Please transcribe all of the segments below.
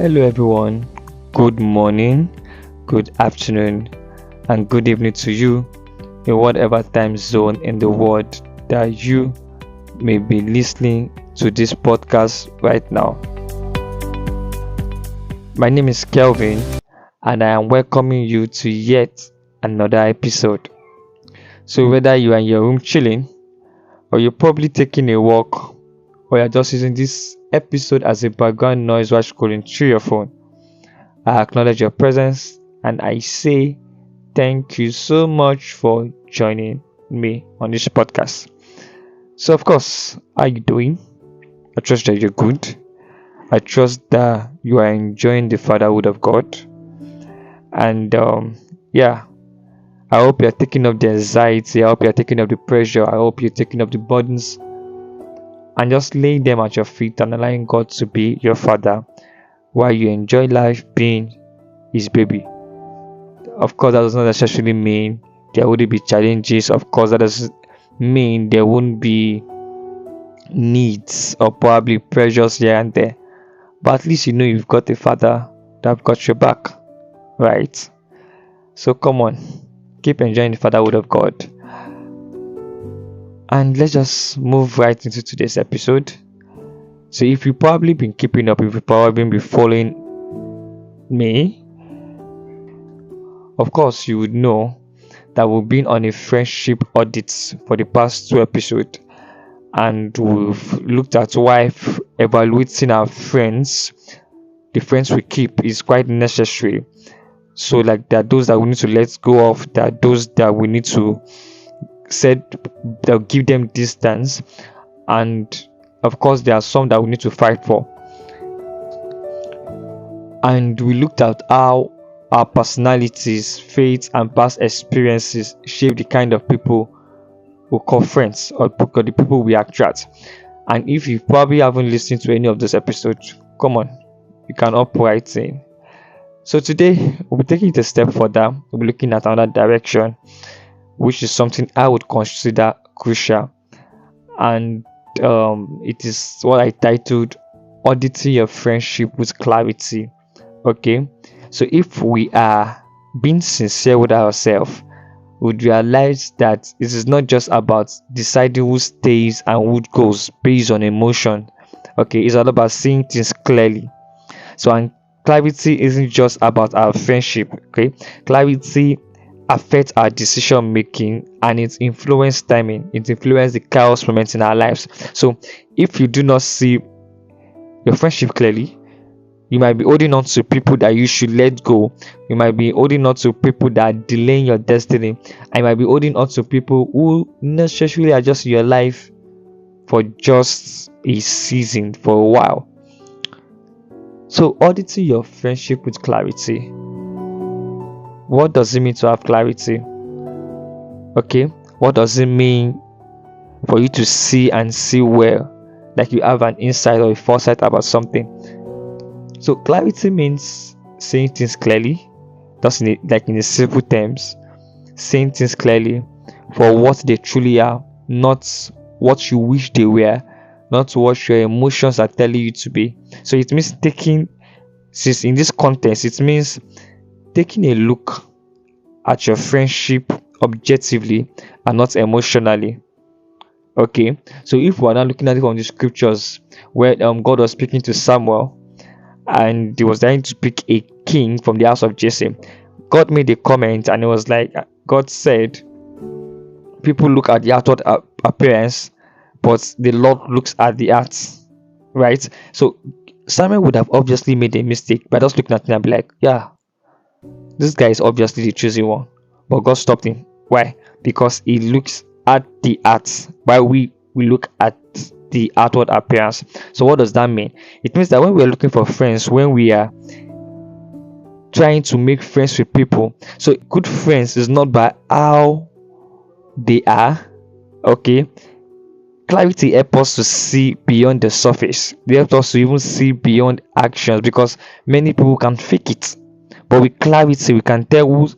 Hello, everyone. Good morning, good afternoon, and good evening to you in whatever time zone in the world that you may be listening to this podcast right now. My name is Kelvin, and I am welcoming you to yet another episode. So, whether you are in your room chilling, or you're probably taking a walk, or you're just using this episode as a background noise while scrolling through your phone, I acknowledge your presence and I say thank you so much for joining me on this podcast. So, of course, how are you doing? I trust that you're good. I trust that you are enjoying the fatherhood of God. And I hope you're taking up the anxiety. I hope you're taking up the pressure. I hope you're taking up the burdens and just laying them at your feet and allowing God to be your father while you enjoy life being his baby. Of course, that does not necessarily mean there wouldn't be challenges. Of course, that doesn't mean there won't be needs or probably pressures here and there. But at least you know you've got a father that got your back, right? So come on, keep enjoying the fatherhood of God. And let's just move right into today's episode. So if you've probably been keeping up, if you've probably been following me, of course you would know that we've been on a friendship audit for the past 2 episodes, and we've looked at why evaluating our friends, the friends we keep, is quite necessary. So like there are those that we need to let go of, there are those that we need to give them distance, and of course there are some that we need to fight for. And we looked at how our personalities, faiths, and past experiences shape the kind of people we call friends or the people we attract. And if you probably haven't listened to any of those episodes, come on, you can hop right in. So today we'll be taking it a step further. We'll be looking at another direction, which is something I would consider crucial, and it is what I titled Auditing Your Friendship with Clarity. Okay, so if we are being sincere with ourselves, would realize that it is not just about deciding who stays and who goes based on emotion. Okay, it's all about seeing things clearly. So, and clarity isn't just about our friendship. Okay, clarity affects our decision making and it influences timing. It influences the chaos moments in our lives. So, if you do not see your friendship clearly, you might be holding on to people that you should let go. You might be holding on to people that are delaying your destiny. I might be holding on to people who necessarily are just in your life for just a season, for a while. So, auditing your friendship with clarity. What does it mean to have clarity? Okay, what does it mean for you to see and see well, like you have an insight or a foresight about something? So clarity means saying things clearly, just in a simple terms, saying things clearly for what they truly are, not what you wish they were, not what your emotions are telling you to be. So it means since in this context, it means taking a look at your friendship objectively and not emotionally. Okay, so if we're now looking at it from the scriptures where God was speaking to Samuel, and he was trying to pick a king from the house of Jesse, God made a comment, and it was like, God said, people look at the outward appearance, but the Lord looks at the heart, right? So Samuel would have obviously made a mistake by just looking at him and be like, yeah, this guy is obviously the chosen one. But God stopped him. Why? Because he looks at the heart, while we look at the outward appearance. So what does that mean? It means that when we are looking for friends, when we are trying to make friends with people, so good friends is not by how they are. Okay, clarity helps us to see beyond the surface. They help us to even see beyond actions, because many people can fake it, but with clarity we can tell who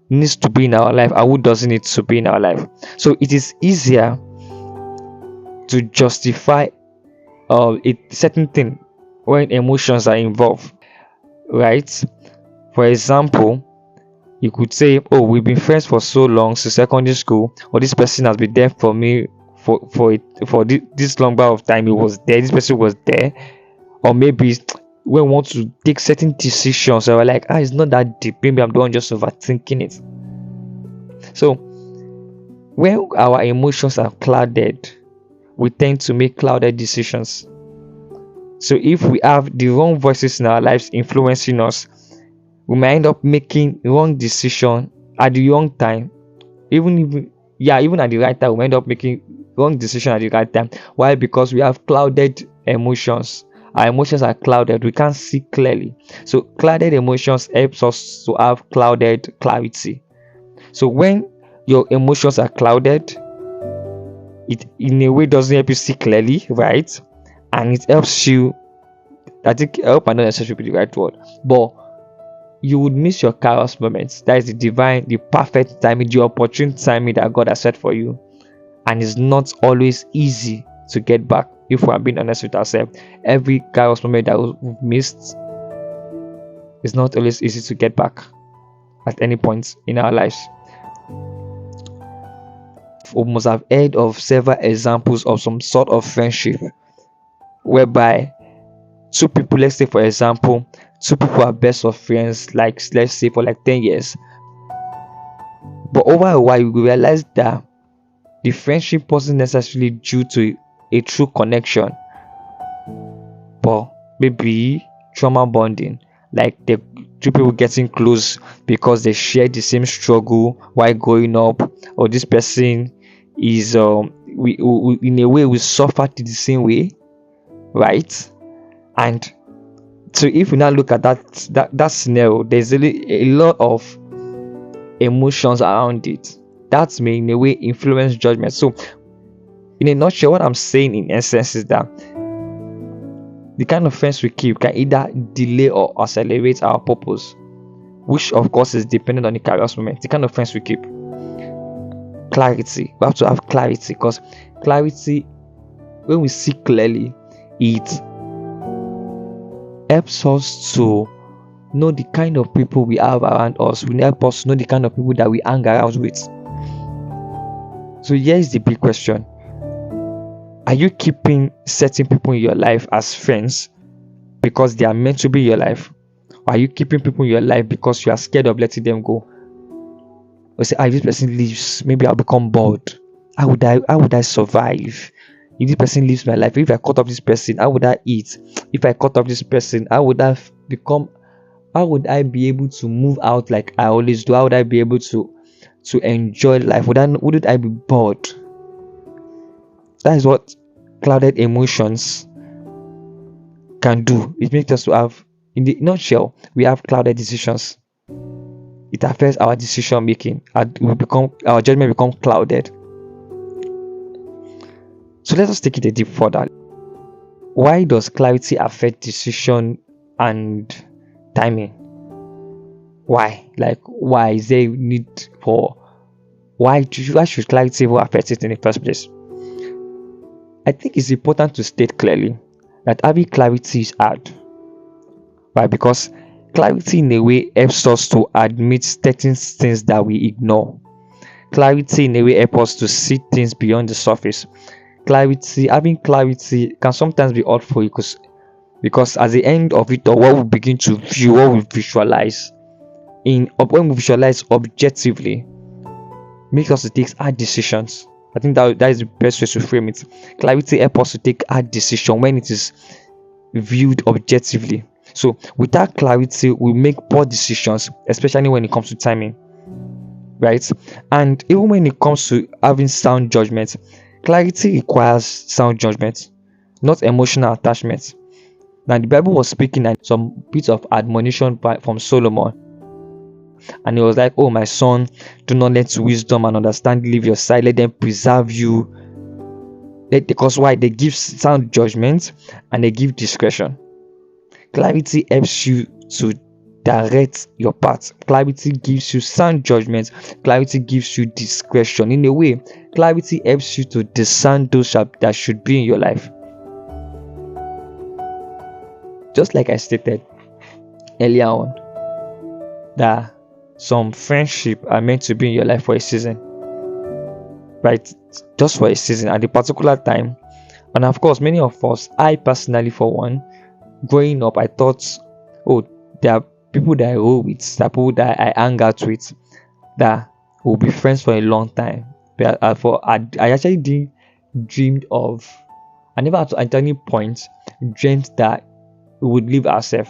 needs to be in our life and who doesn't need to be in our life. So it is easier to justify a certain thing when emotions are involved. right? For example, you could say, oh, we've been friends for so long since secondary school, or this person has been there for me this long amount of time. He was there, this person was there. Or maybe when we want to take certain decisions, so we're like, it's not that deep, maybe I'm the one just overthinking it. So when our emotions are clouded, we tend to make clouded decisions. So if we have the wrong voices in our lives influencing us, we might end up making wrong decision at the wrong time. Even at the right time, we might end up making wrong decision at the right time. Why? Because we have clouded emotions. Our emotions are clouded, we can't see clearly. So clouded emotions helps us to have clouded clarity. So when your emotions are clouded, it in a way doesn't help you see clearly, right? And it helps you, I hope I know necessarily be the right word, but you would miss your kairos moments. That is the perfect timing, the opportune timing that God has set for you. And it's not always easy to get back. If we are being honest with ourselves, every kairos moment that we've missed is not always easy to get back at any point in our lives. We must have heard of several examples of some sort of friendship whereby two people, let's say for example, two people are best of friends, like let's say for like 10 years. But over a while, you realize that the friendship wasn't necessarily due to a true connection, but maybe trauma bonding, like the two people getting close because they share the same struggle while growing up, or this person is we in a way we suffered the same way, right? And so if we now look at that scenario, there's a lot of emotions around it that may in a way influence judgment. So in a nutshell, what I'm saying in essence is that the kind of friends we keep can either delay or accelerate our purpose, which of course is dependent on the kairos moment. The kind of friends we keep. Clarity. We have to have clarity, because clarity, when we see clearly, it helps us to know the kind of people we have around us. We help us know the kind of people that we hang around with. So here is the big question: are you keeping certain people in your life as friends because they are meant to be in your life? Or are you keeping people in your life because you are scared of letting them go? Or say, if this person leaves, maybe I'll become bored. How would I survive? If this person leaves my life, if I cut off this person, how would I eat? If I cut off this person, how would I be able to move out like I always do? How would I be able to enjoy life? Wouldn't I be bored? That is what clouded emotions can do. It makes us to have, in the nutshell, we have clouded decisions. It affects our decision making. Our judgment become clouded. So let us take it a deep further. Why does clarity affect decision and timing? Why? Like, why is there need for? Why should clarity affect it in the first place? I think it's important to state clearly that having clarity is hard. Why? Because clarity in a way helps us to admit certain things that we ignore. Clarity in a way helps us to see things beyond the surface. Having clarity can sometimes be helpful because at the end of it all, what we begin to view, what we visualize, when we visualize objectively, makes us to take hard decisions. I think that is the best way to frame it. Clarity helps us to take hard decision when it is viewed objectively. So without clarity, we make poor decisions, especially when it comes to timing, right? And even when it comes to having sound judgment, clarity requires sound judgment, not emotional attachment. Now the Bible was speaking at some bits of admonition from Solomon, and he was like, "Oh my son, do not let wisdom and understanding leave your side, let them preserve you." Because why? They give sound judgment and they give discretion. Clarity helps you to direct your path. Clarity gives you sound judgment. Clarity gives you discretion. In a way, clarity helps you to discern those that should be in your life. Just like I stated, earlier on that some friendship are meant to be in your life for a season, right? Just for a season at a particular time. And of course, many of us, I personally for one, growing up, I thought, oh, there are people that I roll with, there are people that I hang out with that will be friends for a long time. But I actually did dreamed of, I never at any point dreamed that we would leave ourselves.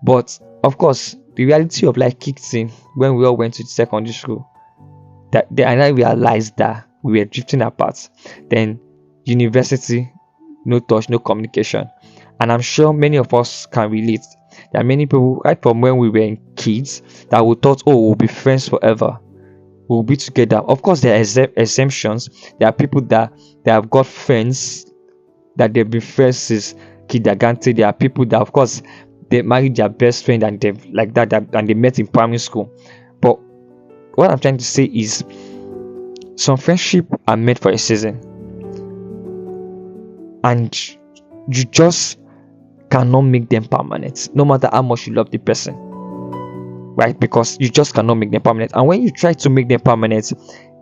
But of course, the reality of life kicked in when we all went to secondary school. And I realized that we were drifting apart. Then university, no touch, no communication. And I'm sure many of us can relate. There are many people right from when we were kids that we thought, oh, we'll be friends forever. We'll be together. Of course, there are exemptions. There are people that have got friends that they've been friends since kindergarten. There are people that, of course, they married their best friend and they've like that and they met in primary school. But what I'm trying to say is some friendship are made for a season. And you just cannot make them permanent, no matter how much you love the person, right? Because you just cannot make them permanent. And when you try to make them permanent,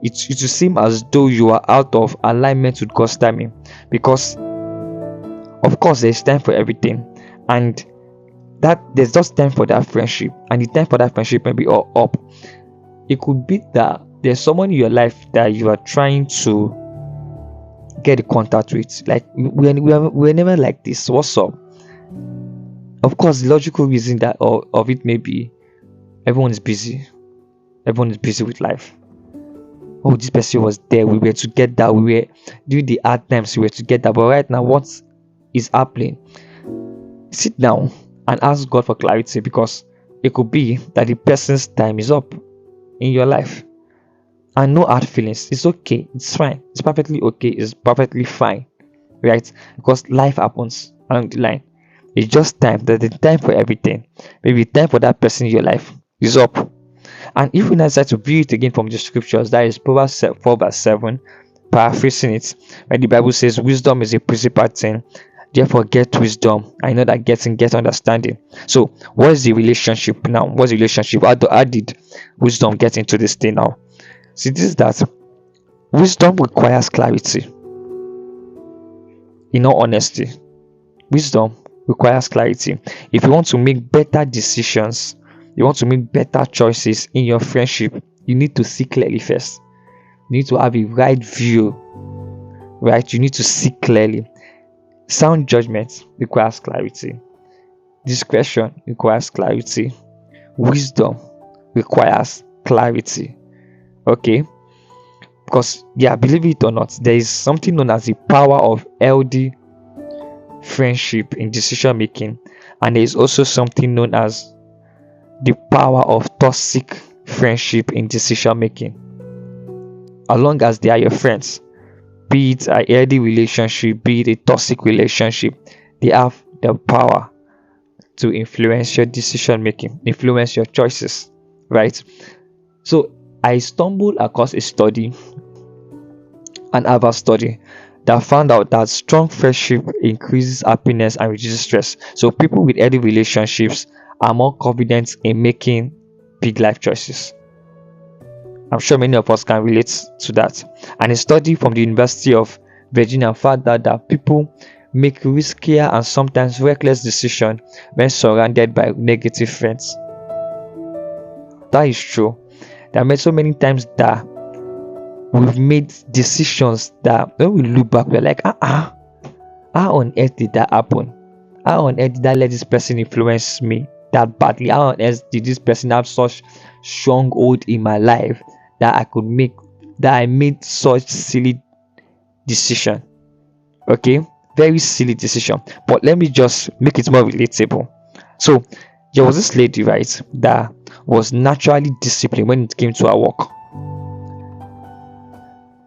it will seem as though you are out of alignment with God's timing. Because of course there's time for everything, and that there's just time for that friendship, and the time for that friendship may be all up. It could be that there's someone in your life that you are trying to get in contact with, like we're never like this, what's up? Of course, the logical reason that of it may be everyone is busy with life. Oh, this person was there, we were together, we were during the hard times, we were together, but right now what is happening? Sit down and ask God for clarity, because it could be that the person's time is up in your life. And no hard feelings. It's okay. It's fine. It's perfectly okay. It's perfectly fine. Right? Because life happens along the line. It's just time. There's the time for everything. Maybe time for that person in your life is up. And if we decide to view it again from the scriptures, that is Proverbs 4 verse 7, paraphrasing it, where the Bible says, wisdom is a principal thing. Therefore, get wisdom. I know that get understanding. So, what is the relationship now? What's the relationship? How did wisdom get into this thing now? See, this is that wisdom requires clarity. In all honesty, wisdom requires clarity. If you want to make better decisions, you want to make better choices in your friendship, you need to see clearly first. You need to have a right view, right? You need to see clearly. Sound judgment requires clarity. Discretion requires clarity. Wisdom requires clarity. Okay, because believe it or not, there is something known as the power of healthy friendship in decision making, and there is also something known as the power of toxic friendship in decision making. As long as they are your friends, be it a healthy relationship, be it a toxic relationship, they have the power to influence your decision making, influence your choices, right? So I stumbled across a study, an Harvard study, that found out that strong friendship increases happiness and reduces stress. So people with healthy relationships are more confident in making big life choices. I'm sure many of us can relate to that. And a study from the University of Virginia found out that people make riskier and sometimes reckless decisions when surrounded by negative friends. That is true. There are so many times that we've made decisions that when we look back, we're like, how on earth did that happen? How on earth did I let this person influence me that badly? How on earth did this person have such strong hold in my life that I made such silly decision? Okay, very silly decision. But let me just make it more relatable. So there was this lady, right, that was naturally disciplined when it came to her work.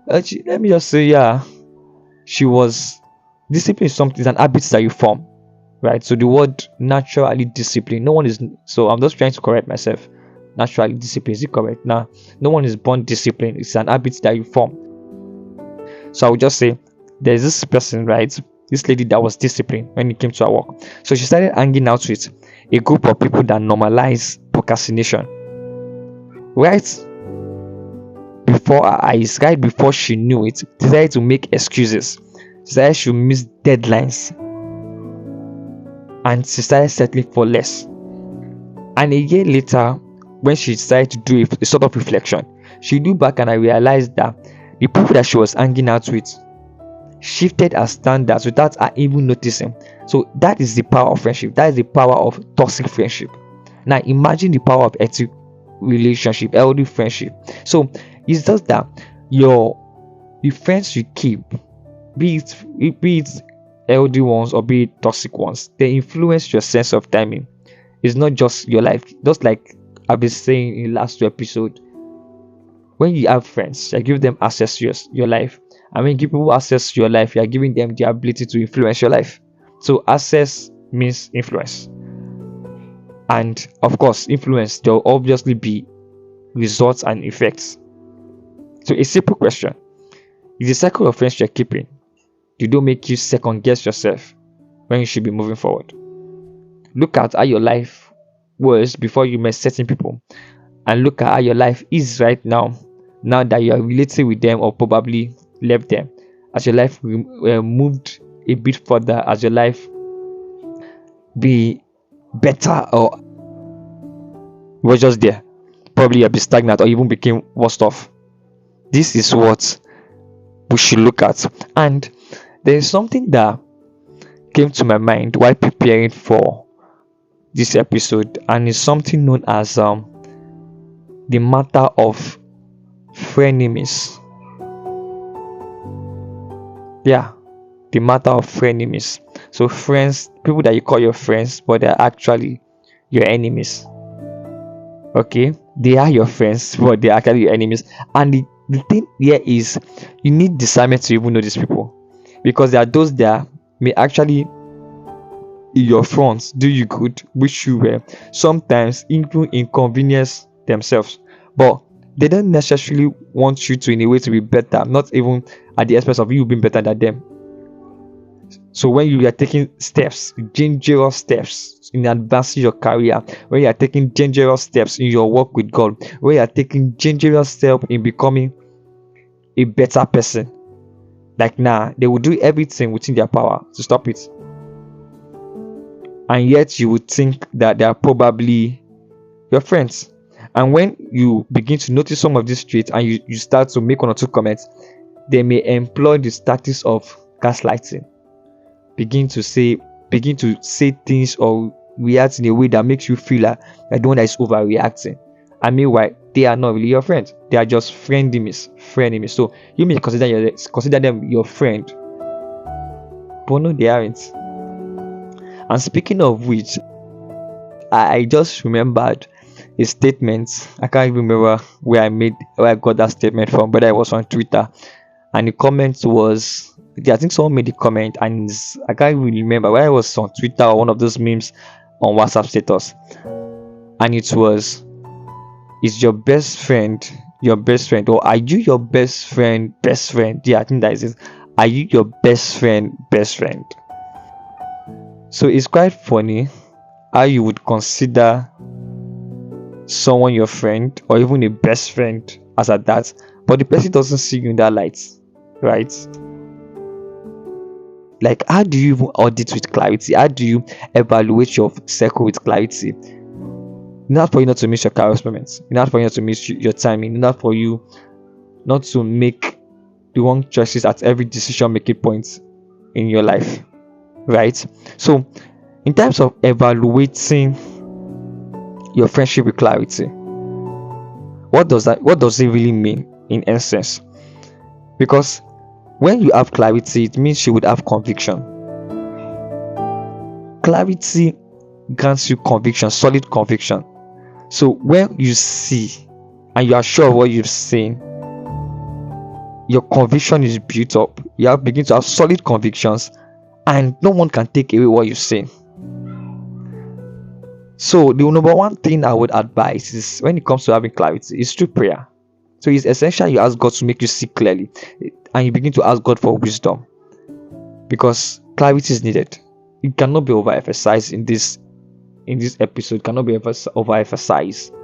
Let me just say, she was disciplined. Something is an habit that you form, right? So the word naturally disciplined, no one is. So I'm just trying to correct myself. Naturally disciplined, is it correct? Now, no one is born disciplined. It's an habit that you form. So I would just say there's this person, right, this lady that was disciplined when it came to her work. So she started hanging out with a group of people that normalize procrastination. Right before her eyes, right before she knew it, decided to make excuses. She decided she would miss deadlines. And she started settling for less. And a year later, when she decided to do a sort of reflection, she looked back and I realized that the people that she was hanging out with shifted her standards without her even noticing. So that is the power of friendship. That is the power of toxic friendship. Now imagine the power of healthy relationship, healthy friendship. So it's just that the friends you keep, be it healthy ones or be it toxic ones, they influence your sense of timing. It's not just your life. Just like I've been saying in the last two episodes, when you have friends, you give them access to your life. And when you give people access to your life, you are giving them the ability to influence your life. So access means influence. And of course, influence, there will obviously be results and effects. So a simple question. Is the cycle of friends you're keeping, did it make you second guess yourself when you should be moving forward? Look at how your life was before you met certain people, and look at how your life is right now that you are relating with them or probably left them. As your life moved a bit further, as your life be better or was just there, probably you'll be stagnant or even became worse off. This is what we should look at. And there is something that came to my mind while preparing for this episode, and it's something known as the matter of frenemies. Yeah, the matter of frenemies. So friends, people that you call your friends, but they're actually your enemies. Okay, they are your friends, but they're actually your enemies. And the thing here is, you need discernment to even know these people, because there are those that may actually in your front do you good, wish you well, sometimes even inconvenience themselves, but they don't necessarily want you to in a way to be better, not even at the expense of you being better than them. So when you are taking steps, dangerous steps in advancing your career, when you are taking dangerous steps in your work with God, when you are taking dangerous steps in becoming a better person, like they will do everything within their power to stop it. And yet you would think that they are probably your friends. And when you begin to notice some of these traits and you start to make one or two comments, they may employ the status of gaslighting. Begin to say things or react in a way that makes you feel like the one that is overreacting. And meanwhile, they are not really your friends. They are just frenemies. So you may consider them your friend, but no, they aren't. And speaking of which, I just remembered a statement. I can't even remember where I got that statement from, but I was on Twitter, and the comment was, I think someone made the comment, and I can't even remember where I was on Twitter or one of those memes on WhatsApp status, and it was, is your best friend your best friend, or are you your best friend? Yeah, I think that is it. Are you your best friend? So it's quite funny how you would consider someone your friend or even a best friend as at that, but the person doesn't see you in that light, right? Like, how do you even audit with clarity? How do you evaluate your circle with clarity? Not for you not to miss your correspondence, not for you not to miss your timing, not for you not to make the wrong choices at every decision making point in your life, right? So in terms of evaluating your friendship with clarity, what does it really mean in essence? Because when you have clarity, it means you would have conviction. Clarity grants you conviction, solid conviction. So when you see and you are sure of what you've seen, your conviction is built up. You have begin to have solid convictions, and no one can take away what you've seen. So the number one thing I would advise is, when it comes to having clarity, is through prayer. So it's essential you ask God to make you see clearly, and you begin to ask God for wisdom, because clarity is needed. It cannot be overemphasized in this episode. Cannot be overemphasized.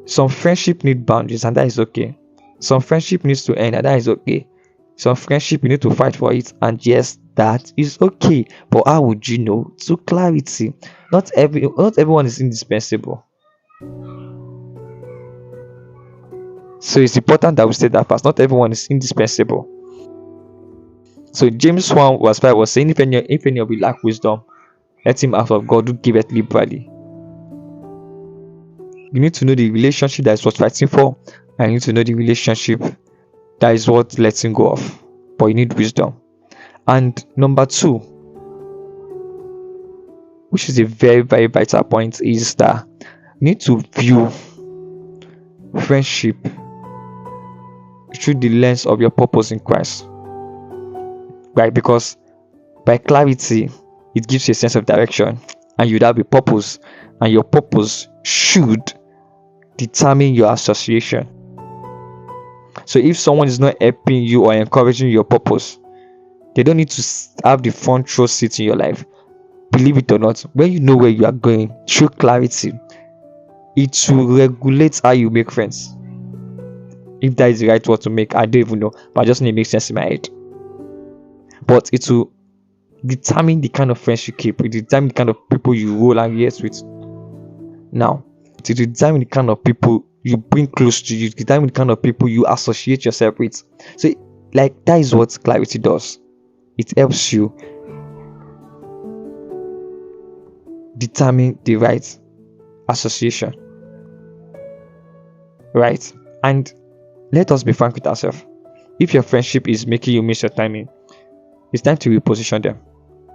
Some friendship need boundaries, and that is okay. Some friendship needs to end, and that is okay. Some friendship you need to fight for it, and yes, that is okay. But how would you know? Through clarity. Not everyone is indispensable. So it's important that we state that first. Not everyone is indispensable. So James 1 verse 5 was saying, if any of you lack wisdom, let him ask of God who giveth liberally. You need to know the relationship that is worth fighting for, and you need to know the relationship that is worth letting go of. But you need wisdom. And number 2, which is a very, very vital point, is that you need to view friendship through the lens of your purpose in Christ. Right? Because by clarity, it gives you a sense of direction, and you'd have a purpose, and your purpose should determine your association. So if someone is not helping you or encouraging your purpose, they don't need to have the front row seat in your life. Believe it or not, when you know where you are going through clarity, it will regulate how you make friends. If that is the right word to make, I don't even know, but I just need to make sense in my head. But it will determine the kind of friends you keep. It will determine the kind of people you roll and yes with. Now, it will determine the kind of people you bring close to you. It will determine the kind of people you associate yourself with. So, like, that is what clarity does. It helps you determine the right association. Right? And let us be frank with ourselves. If your friendship is making you miss your timing, it's time to reposition them.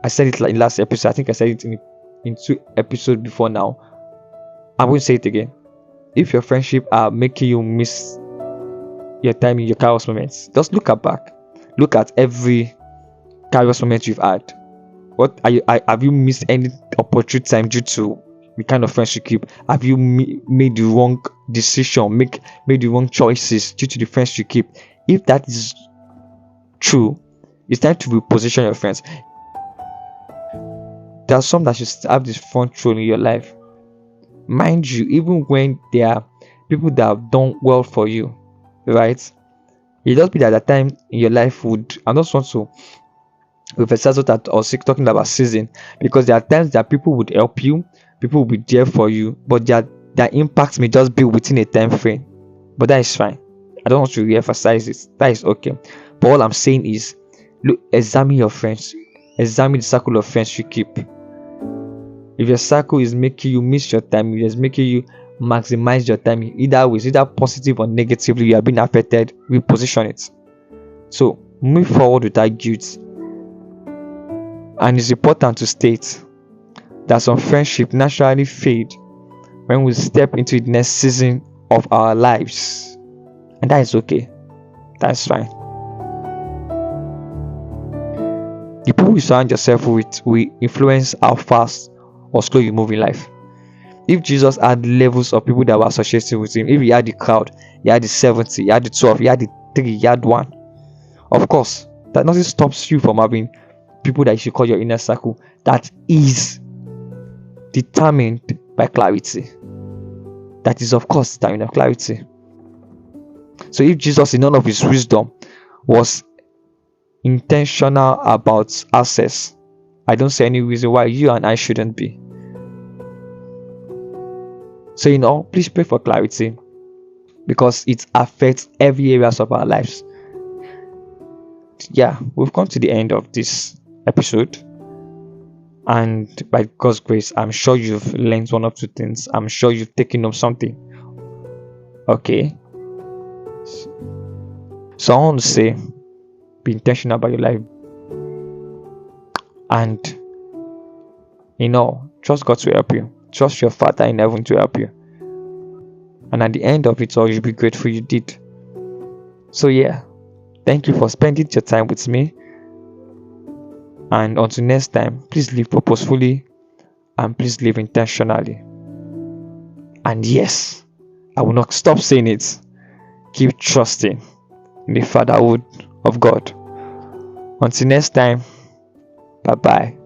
I said it in last episode. I think I said it in 2 episodes before now. I won't say it again. If your friendship are making you miss your time in your Kairos moments, just look back. Look at every Kairos moment you've had. Have you missed any opportune time due to the kind of friends you keep? Have you made the wrong decision, made the wrong choices due to the friends you keep? If that is true, it's time to reposition your friends. There are some that should have this front role in your life. Mind you, even when there are people that have done well for you, right? It just be that the time in your life would, I don't want to emphasize what I was talking about season, because there are times that people would help you, people will be there for you, but their impact may just be within a time frame. But that is fine. I don't want to re-emphasize it. That is okay. But all I'm saying is, look, examine your friends. Examine the circle of friends you keep. If your circle is making you miss your time, if it's making you maximize your time, either ways, either positive or negatively, you are being affected, reposition it. So move forward without guilt. And it's important to state that some friendship naturally fade when we step into the next season of our lives, and that is okay. That's fine. The people you surround yourself with will influence how fast or slow you move in life. If Jesus had levels of people that were associated with him, if he had the crowd, he had the 70, he had the 12, he had the 3, he had 1, of course, that nothing stops you from having people that you should call your inner circle that is determined by clarity. That is, of course, determined by clarity. So if Jesus, in none of his wisdom, was intentional about access, I don't see any reason why you and I shouldn't be. So, please pray for clarity, because it affects every areas of our lives. Yeah, we've come to the end of this episode, and by God's grace, I'm sure you've learned 1 or 2 things. I'm sure you've taken up something. Okay. So I want to say, be intentional about your life, and trust God to help you. Trust your Father in heaven to help you. And at the end of it all, you'll be grateful you did. So yeah, thank you for spending your time with me. And until next time, please live purposefully and please live intentionally. And yes, I will not stop saying it. Keep trusting in the fatherhood of God. Until next time, Bye bye.